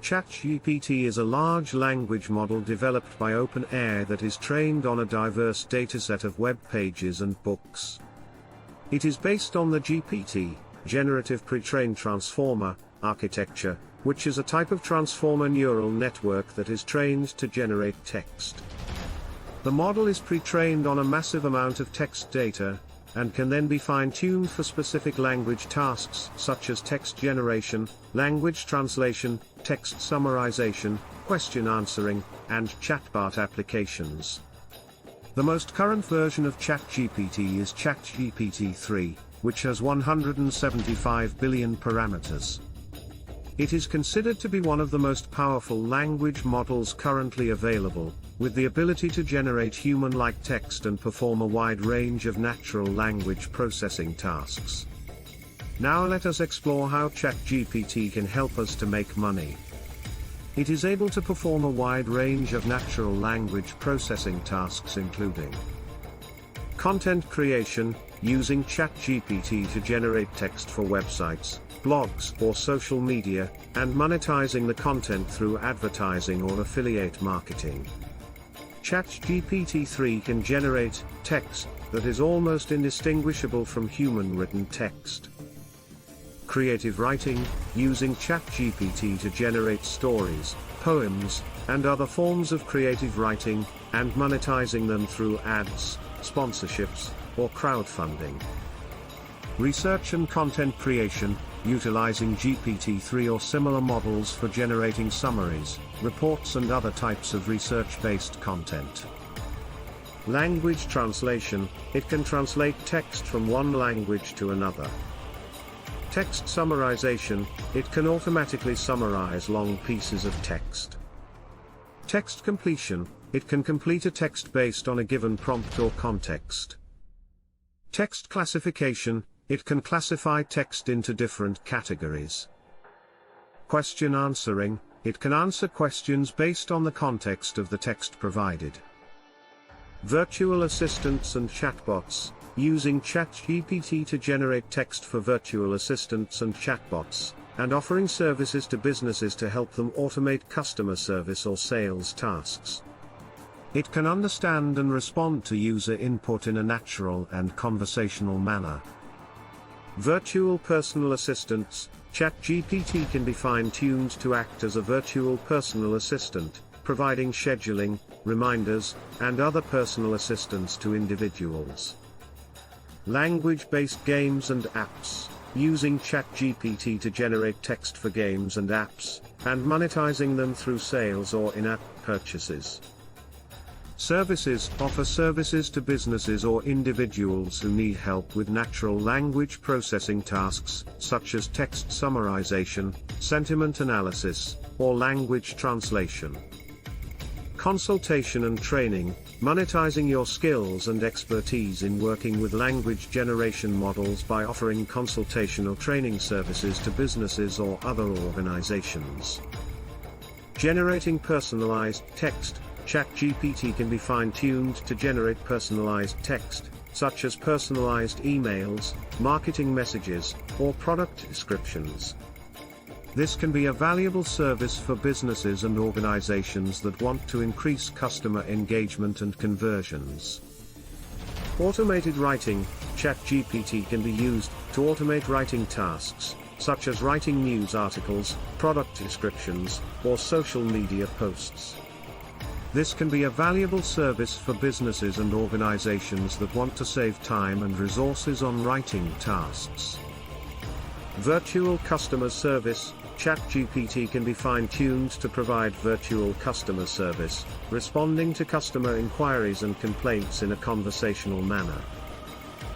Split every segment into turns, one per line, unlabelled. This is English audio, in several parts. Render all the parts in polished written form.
ChatGPT is a large language model developed by OpenAI that is trained on a diverse dataset of web pages and books. It is based on the GPT, Generative Pre-trained Transformer, architecture, which is a type of transformer neural network that is trained to generate text. The model is pre-trained on a massive amount of text data, and can then be fine-tuned for specific language tasks such as text generation, language translation, text summarization, question answering, and chatbot applications. The most current version of ChatGPT is ChatGPT 3, which has 175 billion parameters. It is considered to be one of the most powerful language models currently available, with the ability to generate human-like text and perform a wide range of natural language processing tasks. Now let us explore how ChatGPT can help us to make money. It is able to perform a wide range of natural language processing tasks including content creation, using ChatGPT to generate text for websites, blogs or social media, and monetizing the content through advertising or affiliate marketing. ChatGPT 3 can generate text that is almost indistinguishable from human-written text. Creative writing, using ChatGPT to generate stories, poems, and other forms of creative writing, and monetizing them through ads, sponsorships, or crowdfunding. Research and content creation, utilizing GPT-3 or similar models for generating summaries, reports and other types of research-based content. Language translation, it can translate text from one language to another. Text summarization, it can automatically summarize long pieces of text. Text completion, it can complete a text based on a given prompt or context. Text classification, it can classify text into different categories. Question answering, it can answer questions based on the context of the text provided. Virtual assistants and chatbots, using ChatGPT to generate text for virtual assistants and chatbots, and offering services to businesses to help them automate customer service or sales tasks. It can understand and respond to user input in a natural and conversational manner. Virtual personal assistants, ChatGPT can be fine-tuned to act as a virtual personal assistant, providing scheduling, reminders, and other personal assistance to individuals. Language-based games and apps, using ChatGPT to generate text for games and apps, and monetizing them through sales or in-app purchases. Services, offer services to businesses or individuals who need help with natural language processing tasks, such as text summarization, sentiment analysis, or language translation. Consultation and training, monetizing your skills and expertise in working with language generation models by offering consultational training services to businesses or other organizations. Generating personalized text, ChatGPT can be fine-tuned to generate personalized text, such as personalized emails, marketing messages, or product descriptions. This can be a valuable service for businesses and organizations that want to increase customer engagement and conversions. Automated writing, ChatGPT can be used to automate writing tasks, such as writing news articles, product descriptions, or social media posts. This can be a valuable service for businesses and organizations that want to save time and resources on writing tasks. Virtual customer service, ChatGPT can be fine-tuned to provide virtual customer service, responding to customer inquiries and complaints in a conversational manner.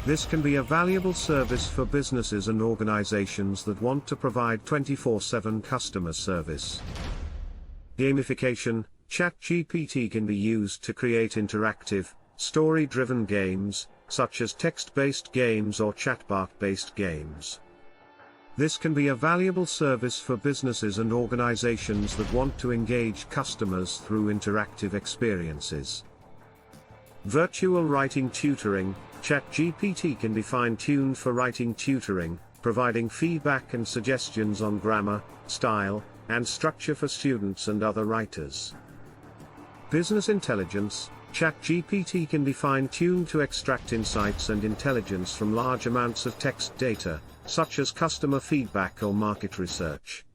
This can be a valuable service for businesses and organizations that want to provide 24/7 customer service. Gamification, ChatGPT can be used to create interactive, story-driven games, such as text-based games or chatbot-based games. This can be a valuable service for businesses and organizations that want to engage customers through interactive experiences. Virtual writing tutoring, ChatGPT can be fine-tuned for writing tutoring, providing feedback and suggestions on grammar, style, and structure for students and other writers. Business intelligence. ChatGPT can be fine-tuned to extract insights and intelligence from large amounts of text data, such as customer feedback or market research.